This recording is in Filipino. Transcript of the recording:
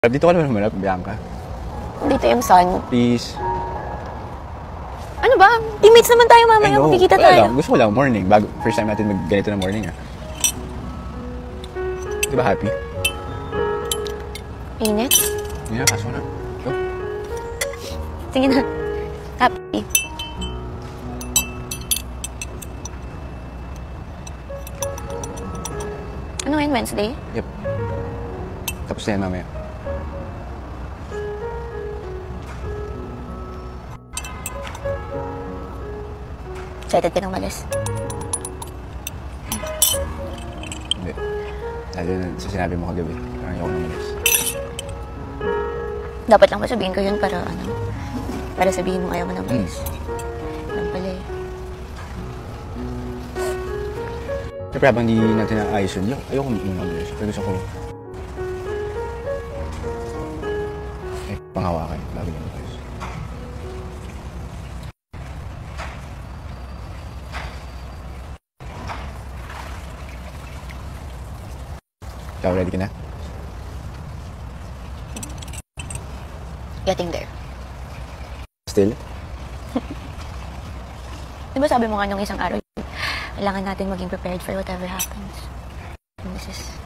Dito ka naman humanap, Bianca. Dito yung son. Please. Ano ba? Teammates naman tayo mamaya. Magkikita tayo. Lang. Gusto ko lang, morning. First time natin ganito na morning, Di ba happy? Init? Hindi na, kaso na. Go. Sige na. Happy. Ano ngayon, Wednesday? Yep. Tapos na yan mamaya. Excited ka nang malis? Hindi. Lalo sa sinabi mo kagabi. Parang ayoko nang malis. Dapat lang ba sabihin ko yun para sabihin mo ayaw mo nang malis? Alam pala eh. Siyempre habang di natin naayos yun, ayoko muna malis. Pero gusto ko panghawakan bago niya malis. Ikaw, ready ka na? Getting there. Still? Diba sabi mo nga nung isang araw, kailangan natin maging prepared for whatever happens. And this is